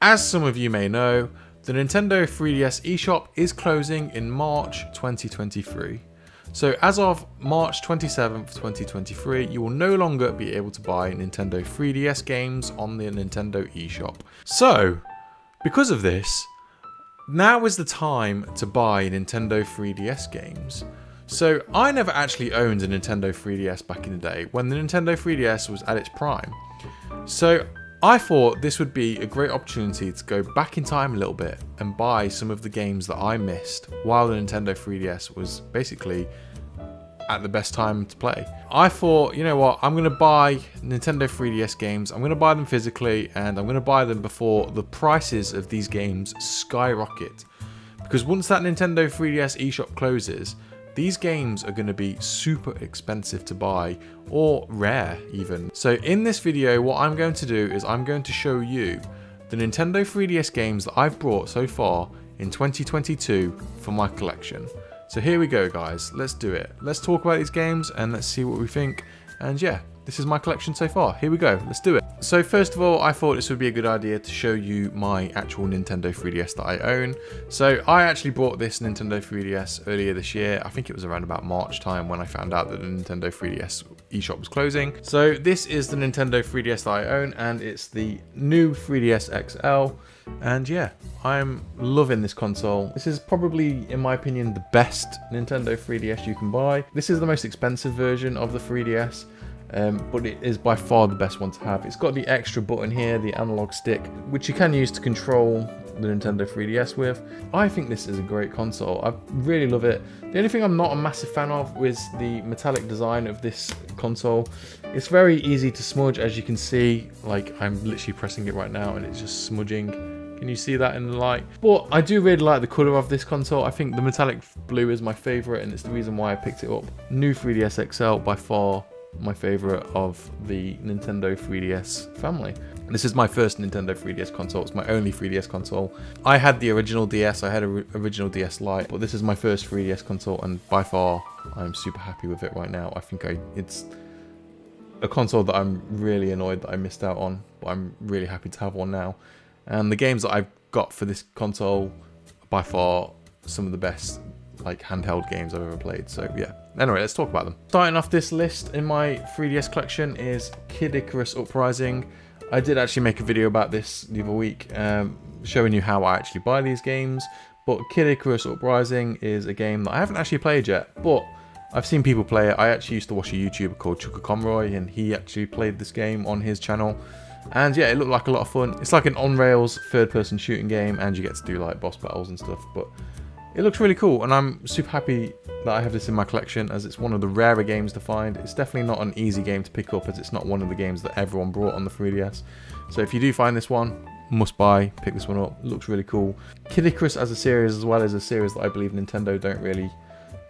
As some of you may know, the Nintendo 3DS eShop is closing in March 2023. So as of March 27th, 2023, you will no longer be able to buy Nintendo 3DS games on the Nintendo eShop. So, because of this, now is the time to buy Nintendo 3DS games. So I never actually owned a Nintendo 3DS back in the day, when the Nintendo 3DS was at its prime. So I thought this would be a great opportunity to go back in time a little bit and buy some of the games that I missed while the Nintendo 3DS was basically at the best time to play. I thought, you know what, I'm going to buy Nintendo 3DS games, I'm going to buy them physically, and I'm going to buy them before the prices of these games skyrocket. Because once that Nintendo 3DS eShop closes, these games are going to be super expensive to buy, or rare even. So in this video, what I'm going to do is I'm going to show you the Nintendo 3DS games that I've brought so far in 2022 for my collection. So here we go, guys, let's do it. Let's talk about these games and let's see what we think. And yeah, this is my collection so far. Here we go, let's do it. So first of all, I thought this would be a good idea to show you my actual Nintendo 3DS that I own. So I actually bought this Nintendo 3DS earlier this year. I think it was around about March time when I found out that the Nintendo 3DS eShop was closing. So this is the Nintendo 3DS that I own, and it's the new 3DS XL. And yeah, I'm loving this console. This is probably, in my opinion, the best Nintendo 3DS you can buy. This is the most expensive version of the 3DS. But it is by far the best one to have. It's got the extra button here, the analog stick, which you can use to control the Nintendo 3DS with. I think this is a great console. I really love it. The only thing I'm not a massive fan of is the metallic design of this console. It's very easy to smudge, as you can see. Like, I'm literally pressing it right now and it's just smudging. Can you see that in the light? But I do really like the colour of this console. I think the metallic blue is my favourite, and it's the reason why I picked it up. New 3DS XL, by far my favorite of the Nintendo 3DS family. This is my first Nintendo 3DS console. It's my only 3DS console. I had the original DS, I had an original DS Lite, but this is my first 3DS console, and by far I'm super happy with it right now. I think it's a console that I'm really annoyed that I missed out on, but I'm really happy to have one now. And the games that I've got for this console are by far some of the best like handheld games I've ever played. So yeah, anyway, let's talk about them. Starting off this list in my 3DS collection is Kid Icarus Uprising. I did actually make a video about this the other week, showing you how I actually buy these games. But Kid Icarus Uprising is a game that I haven't actually played yet, but I've seen people play it. I actually used to watch a YouTuber called Chuka Conroy, and he actually played this game on his channel. And yeah, it looked like a lot of fun. It's like an on-rails third-person shooting game, and you get to do like boss battles and stuff, but it looks really cool, and I'm super happy that I have this in my collection, as it's one of the rarer games to find. It's definitely not an easy game to pick up, as it's not one of the games that everyone brought on the 3DS. So if you do find this one, must buy, pick this one up. It looks really cool. Kid Icarus as a series as well is a series that I believe Nintendo don't really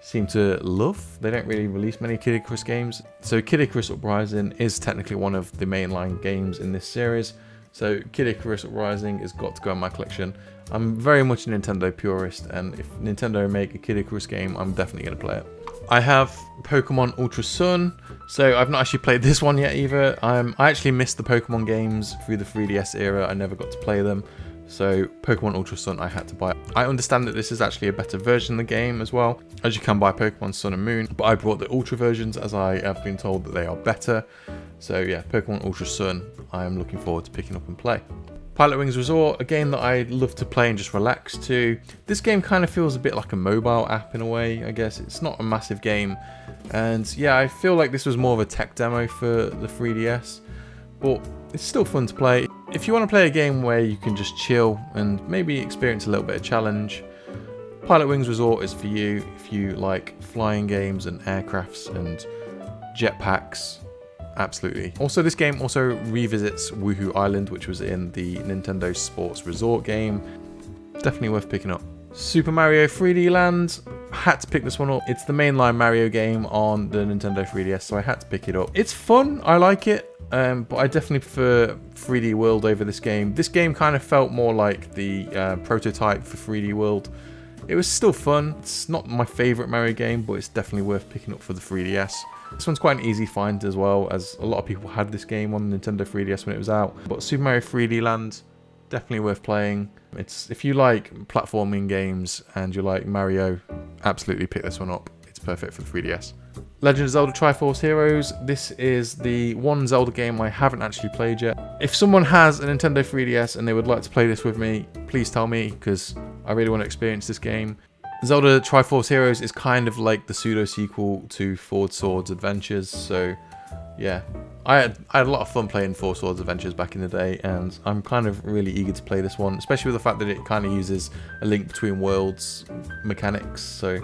seem to love. They don't really release many Kid Icarus games. So Kid Icarus Uprising is technically one of the mainline games in this series. So Kid Icarus Uprising has got to go in my collection. I'm very much a Nintendo purist, and if Nintendo make a Kid Icarus game, I'm definitely going to play it. I have Pokemon Ultra Sun, so I've not actually played this one yet either. I actually missed the Pokemon games through the 3DS era. I never got to play them, so Pokemon Ultra Sun I had to buy. I understand that this is actually a better version of the game as well, as you can buy Pokemon Sun and Moon, but I brought the Ultra versions as I have been told that they are better. So yeah, Pokemon Ultra Sun, I am looking forward to picking up and play. Pilotwings Resort, a game that I love to play and just relax to. This game kind of feels a bit like a mobile app in a way, I guess. It's not a massive game. And yeah, I feel like this was more of a tech demo for the 3DS. But it's still fun to play. If you want to play a game where you can just chill and maybe experience a little bit of challenge, Pilotwings Resort is for you if you like flying games and aircrafts and jetpacks. Absolutely. Also, this game also revisits Woohoo Island, which was in the Nintendo Sports Resort game. Definitely worth picking up. Super Mario 3D Land. Had to pick this one up. It's the mainline Mario game on the Nintendo 3DS, so I had to pick it up. It's fun. I like it. But I definitely prefer 3D World over this game. This game kind of felt more like the prototype for 3D World. It was still fun. It's not my favourite Mario game, but it's definitely worth picking up for the 3DS. This one's quite an easy find as well, as a lot of people had this game on Nintendo 3DS when it was out. But Super Mario 3D Land, definitely worth playing. It's if you like platforming games and you like Mario, absolutely pick this one up. It's perfect for the 3DS. Legend of Zelda Triforce Heroes. This is the one Zelda game I haven't actually played yet. If someone has a Nintendo 3DS and they would like to play this with me, please tell me, because I really want to experience this game. Zelda Triforce Heroes is kind of like the pseudo-sequel to Four Swords Adventures, so yeah. I had a lot of fun playing Four Swords Adventures back in the day, and I'm kind of really eager to play this one, especially with the fact that it kind of uses a link between worlds mechanics, so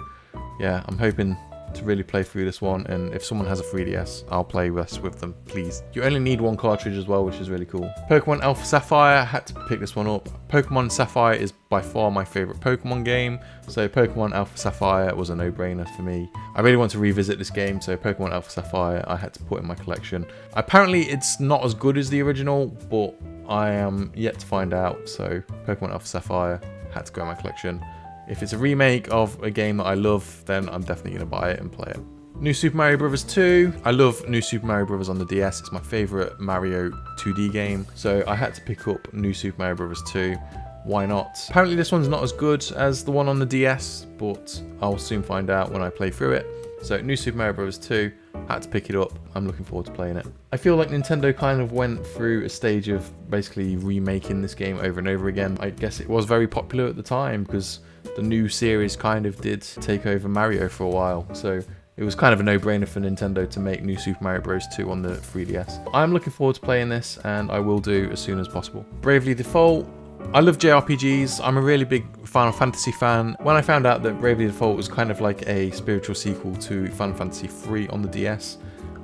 yeah, I'm hoping to really play through this one, and if someone has a 3DS, I'll play this with them, please. You only need one cartridge as well, which is really cool. Pokemon Alpha Sapphire, had to pick this one up. Pokemon Sapphire is by far my favourite Pokemon game, so Pokemon Alpha Sapphire was a no-brainer for me. I really want to revisit this game, so Pokemon Alpha Sapphire I had to put in my collection. Apparently it's not as good as the original, but I am yet to find out, so Pokemon Alpha Sapphire had to go in my collection. If it's a remake of a game that I love, then I'm definitely going to buy it and play it. New Super Mario Bros. 2. I love New Super Mario Bros. On the DS. It's my favourite Mario 2D game. So I had to pick up New Super Mario Bros. 2. Why not? Apparently this one's not as good as the one on the DS, but I'll soon find out when I play through it. So New Super Mario Bros. 2. Had to pick it up. I'm looking forward to playing it. I feel like Nintendo kind of went through a stage of basically remaking this game over and over again. I guess it was very popular at the time because the new series kind of did take over Mario for a while, so it was kind of a no-brainer for Nintendo to make New Super Mario Bros. 2 on the 3DS. I'm looking forward to playing this, and I will do as soon as possible. Bravely Default. I love JRPGs. I'm a really big Final Fantasy fan. When I found out that Bravely Default was kind of like a spiritual sequel to Final Fantasy 3 on the DS,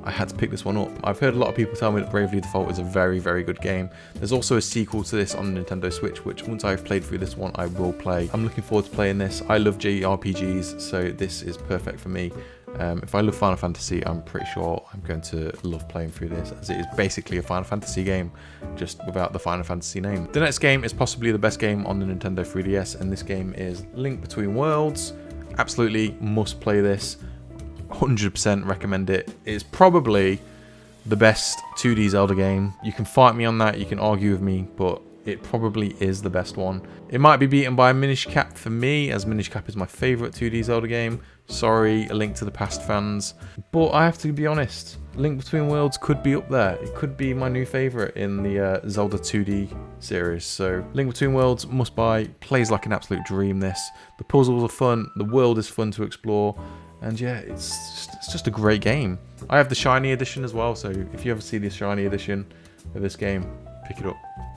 I had to pick this one up. I've heard a lot of people tell me that Bravely Default is a very, very good game. There's also a sequel to this on the Nintendo Switch, which once I've played through this one, I will play. I'm looking forward to playing this. I love JRPGs, so this is perfect for me. If I love Final Fantasy, I'm pretty sure I'm going to love playing through this, as it is basically a Final Fantasy game, just without the Final Fantasy name. The next game is possibly the best game on the Nintendo 3DS, and this game is Link Between Worlds. Absolutely must play this. 100% recommend it. It's probably the best 2D Zelda game. You can fight me on that, you can argue with me, but it probably is the best one. It might be beaten by Minish Cap for me, as Minish Cap is my favourite 2D Zelda game. Sorry, A Link to the Past fans. But I have to be honest, Link Between Worlds could be up there. It could be my new favourite in the Zelda 2D series. So Link Between Worlds, must buy. Plays like an absolute dream, this. The puzzles are fun, the world is fun to explore. And yeah, it's just a great game. I have the Shiny Edition as well, so if you ever see the Shiny Edition of this game, pick it up.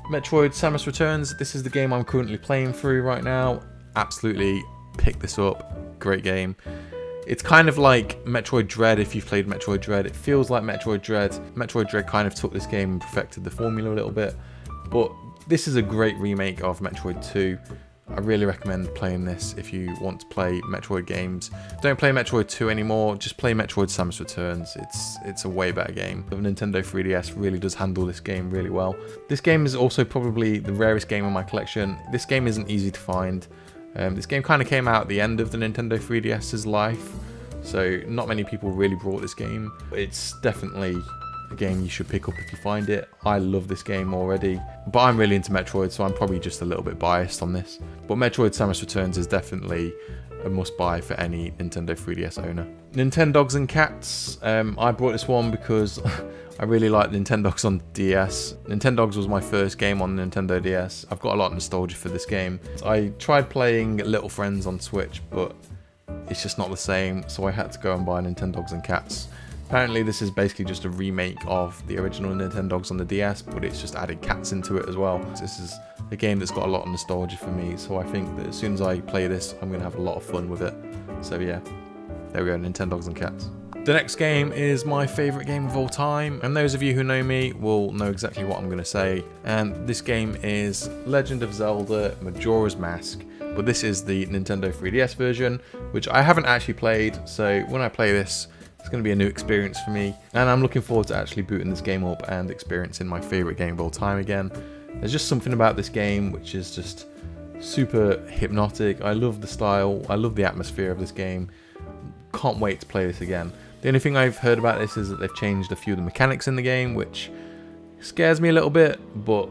Metroid Samus Returns. This is the game I'm currently playing through right now. Absolutely pick this up. Great game. It's kind of like Metroid Dread if you've played Metroid Dread. It feels like Metroid Dread. Metroid Dread kind of took this game and perfected the formula a little bit. But this is a great remake of Metroid 2. I really recommend playing this if you want to play Metroid games. Don't play Metroid 2 anymore, just play Metroid Samus Returns. It's a way better game. The Nintendo 3DS really does handle this game really well. This game is also probably the rarest game in my collection. This game isn't easy to find. This game kind of came out at the end of the Nintendo 3DS's life, so not many people really brought this game. It's definitely a game you should pick up if you find it. I love this game already, but I'm really into Metroid, so I'm probably just a little bit biased on this. But Metroid Samus Returns is definitely a must-buy for any Nintendo 3DS owner. Nintendogs Cats. I brought this one because I really like Nintendogs on DS. Nintendogs was my first game on the Nintendo DS. I've got a lot of nostalgia for this game. I tried playing Little Friends on Switch, but it's just not the same, so I had to go and buy Nintendogs Cats. Apparently this is basically just a remake of the original Nintendogs on the DS, but it's just added cats into it as well. This is a game that's got a lot of nostalgia for me, so I think that as soon as I play this, I'm going to have a lot of fun with it. So yeah, there we go, Nintendogs Cats. The next game is my favourite game of all time, and those of you who know me will know exactly what I'm going to say. And this game is Legend of Zelda Majora's Mask, but this is the Nintendo 3DS version, which I haven't actually played, so when I play this, it's going to be a new experience for me, and I'm looking forward to actually booting this game up and experiencing my favourite game of all time again. There's just something about this game which is just super hypnotic. I love the style, I love the atmosphere of this game. Can't wait to play this again. The only thing I've heard about this is that they've changed a few of the mechanics in the game, which scares me a little bit, but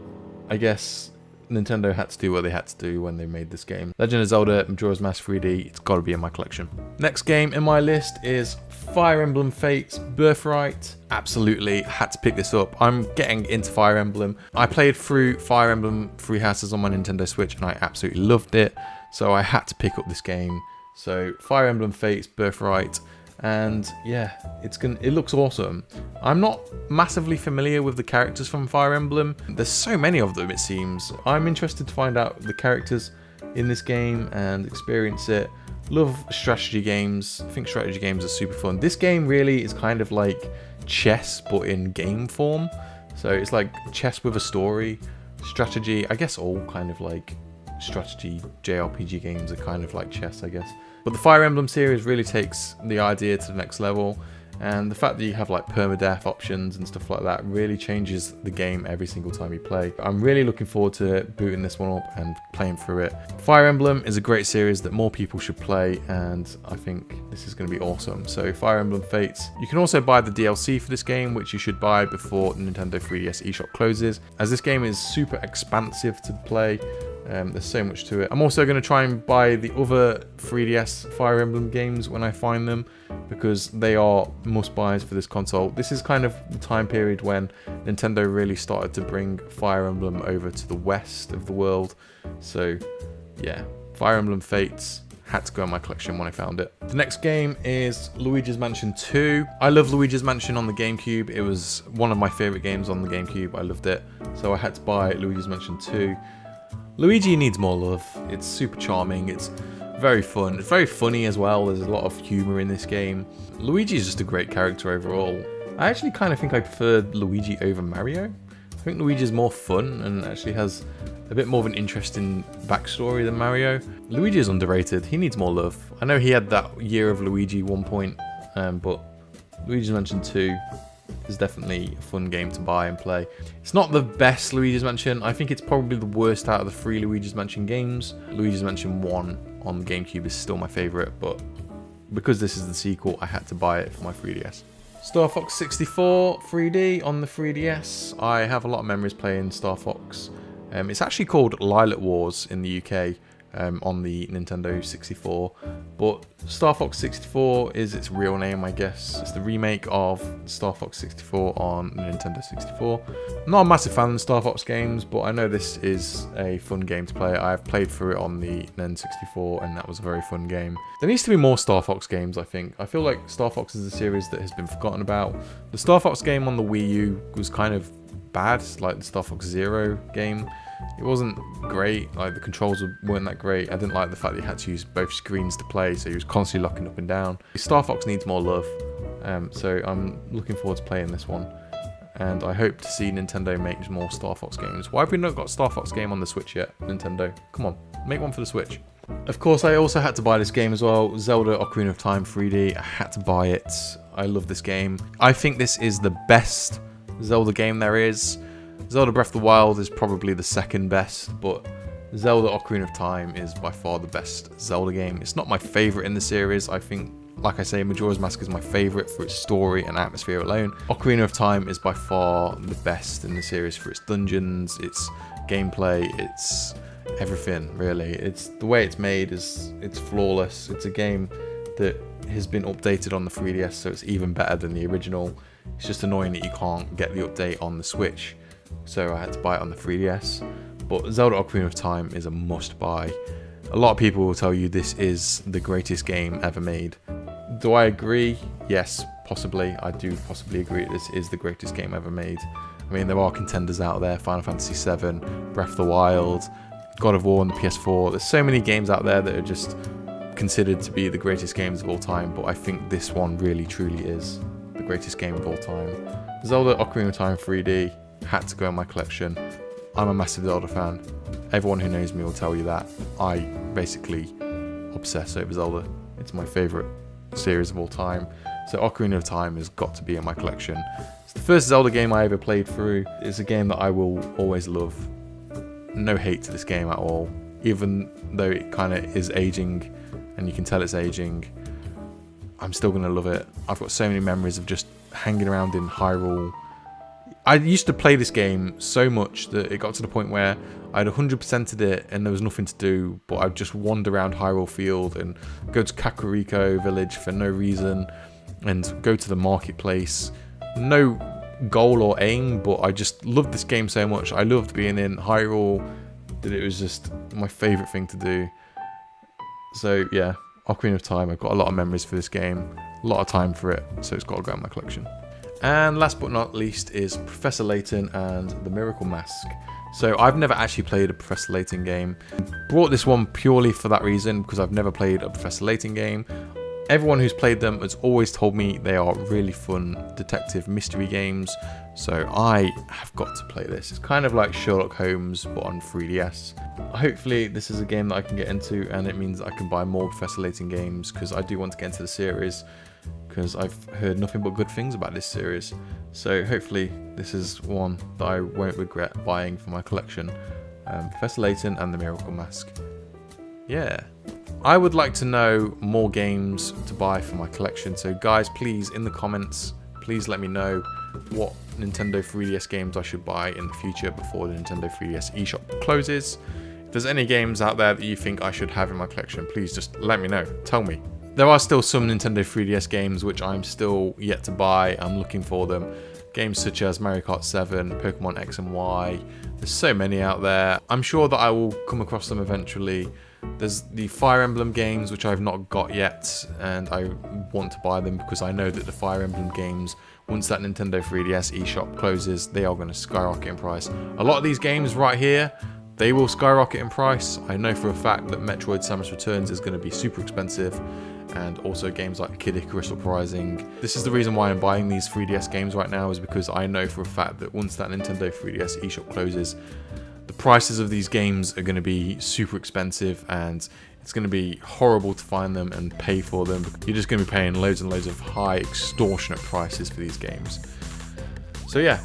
I guess Nintendo had to do what they had to do when they made this game. Legend of Zelda Majora's Mask 3D, it's got to be in my collection. Next game in my list is Fire Emblem Fates Birthright. Absolutely had to pick this up. I'm getting into Fire Emblem. I played through Fire Emblem Three Houses on my Nintendo Switch and I absolutely loved it. So I had to pick up this game. So Fire Emblem Fates Birthright. And yeah, it looks awesome. I'm not massively familiar with the characters from Fire Emblem. There's so many of them, it seems. I'm interested to find out the characters in this game and experience it. Love strategy games. I think strategy games are super fun. This game really is kind of like chess, but in game form. So it's like chess with a story. Strategy, I guess all kind of like strategy JRPG games are kind of like chess, I guess. But the Fire Emblem series really takes the idea to the next level, and the fact that you have like permadeath options and stuff like that really changes the game every single time you play. I'm really looking forward to booting this one up and playing through it. Fire Emblem is a great series that more people should play, and I think this is going to be awesome. So Fire Emblem Fates. You can also buy the DLC for this game, which you should buy before the Nintendo 3DS eShop closes, as this game is super expansive to play. There's so much to it. I'm also going to try and buy the other 3DS Fire Emblem games when I find them, because they are must-buys for this console. This is kind of the time period when Nintendo really started to bring Fire Emblem over to the west of the world. So yeah, Fire Emblem Fates had to go in my collection when I found it. The next game is Luigi's Mansion 2. I love Luigi's Mansion on the GameCube. It was one of my favorite games on the GameCube. I loved it. So I had to buy Luigi's Mansion 2. Luigi needs more love. It's super charming. It's very fun. It's very funny as well. There's a lot of humor in this game. Luigi is just a great character overall. I actually kind of think I prefer Luigi over Mario. I think Luigi is more fun and actually has a bit more of an interesting backstory than Mario. Luigi is underrated. He needs more love. I know he had that year of Luigi 1 point, but Luigi's Mansion 2 is definitely a fun game to buy and play. It's not the best Luigi's Mansion. I think it's probably the worst out of the 3 Luigi's Mansion games. Luigi's Mansion 1 on the GameCube is still my favourite, but because this is the sequel, I had to buy it for my 3DS. Star Fox 64 3D on the 3DS. I have a lot of memories playing Star Fox. It's actually called Lilac Wars in the UK. On the Nintendo 64, but Star Fox 64 is its real name, I guess. It's the remake of Star Fox 64 on the Nintendo 64. I'm not a massive fan of the Star Fox games, but I know this is a fun game to play. I've played through it on the N64 and that was a very fun game. There needs to be more Star Fox games, I think. I feel like Star Fox is a series that has been forgotten about. The Star Fox game on the Wii U was kind of bad, like the Star Fox Zero game. It wasn't great, like the controls weren't that great. I didn't like the fact that you had to use both screens to play, so you was constantly locking up and down. Star Fox needs more love, so I'm looking forward to playing this one. And I hope to see Nintendo make more Star Fox games. Why have we not got a Star Fox game on the Switch yet, Nintendo? Come on, make one for the Switch. Of course, I also had to buy this game as well, Zelda Ocarina of Time 3D. I had to buy it. I love this game. I think this is the best Zelda game there is. Zelda Breath of the Wild is probably the second best, but Zelda Ocarina of Time is by far the best Zelda game. It's not my favourite in the series. I think, like I say, Majora's Mask is my favourite for its story and atmosphere alone. Ocarina of Time is by far the best in the series for its dungeons, its gameplay, its everything, really. It's the way it's made it's flawless. It's a game that has been updated on the 3DS, so it's even better than the original. It's just annoying that you can't get the update on the Switch, so I had to buy it on the 3DS. But Zelda Ocarina of Time is a must buy. A lot of people will tell you this is the greatest game ever made. Do I agree? Yes, possibly. I do possibly agree that this is the greatest game ever made. I mean, there are contenders out there: Final Fantasy VII, Breath of the Wild, God of War on the PS4. There's so many games out there that are just considered to be the greatest games of all time, but I think this one really truly is the greatest game of all time. Zelda Ocarina of Time 3D had to go in my collection. I'm a massive Zelda fan. Everyone who knows me will tell you that. I basically obsess over Zelda. It's my favourite series of all time. So Ocarina of Time has got to be in my collection. It's the first Zelda game I ever played through. It's a game that I will always love. No hate to this game at all. Even though it kind of is aging, and you can tell it's aging, I'm still going to love it. I've got so many memories of just hanging around in Hyrule, I used to play this game so much that it got to the point where I'd 100%ed it and there was nothing to do, but I'd just wander around Hyrule Field and go to Kakariko Village for no reason and go to the marketplace. No goal or aim, but I just loved this game so much. I loved being in Hyrule, that it was just my favourite thing to do. So yeah, Ocarina of Time, I've got a lot of memories for this game, a lot of time for it, so it's got to go in my collection. And last but not least is Professor Layton and the Miracle Mask. So I've never actually played a Professor Layton game. Brought this one purely for that reason, because I've never played a Professor Layton game. Everyone who's played them has always told me they are really fun detective mystery games, so I have got to play this. It's kind of like Sherlock Holmes but on 3DS. Hopefully this is a game that I can get into, and it means I can buy more Professor Layton games, because I do want to get into the series, because I've heard nothing but good things about this series. So hopefully this is one that I won't regret buying for my collection. Professor Layton and the Miracle Mask. Yeah. I would like to know more games to buy for my collection, so guys, please, in the comments, please let me know what Nintendo 3DS games I should buy in the future before the Nintendo 3DS eShop closes. If there's any games out there that you think I should have in my collection, please just let me know, tell me. There are still some Nintendo 3DS games which I'm still yet to buy. I'm looking for them. Games such as Mario Kart 7, Pokemon X and Y. There's so many out there. I'm sure that I will come across them eventually. There's the Fire Emblem games which I've not got yet, and I want to buy them because I know that the Fire Emblem games, once that Nintendo 3DS eShop closes, they are going to skyrocket in price. A lot of these games right here, they will skyrocket in price. I know for a fact that Metroid Samus Returns is going to be super expensive, and also games like Icarus Uprising. This is the reason why I'm buying these 3DS games right now, is because I know for a fact that once that Nintendo 3DS eShop closes, the prices of these games are going to be super expensive, and it's going to be horrible to find them and pay for them. You're just going to be paying loads and loads of high extortionate prices for these games. So yeah,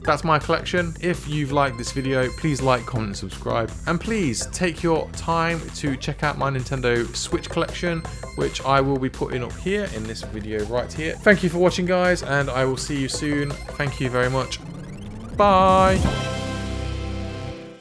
that's my collection. If you've liked this video, please like, comment and subscribe, and please take your time to check out my Nintendo Switch collection, which I will be putting up here in this video right here. Thank you for watching guys, and I will see you soon. Thank you very much. Bye.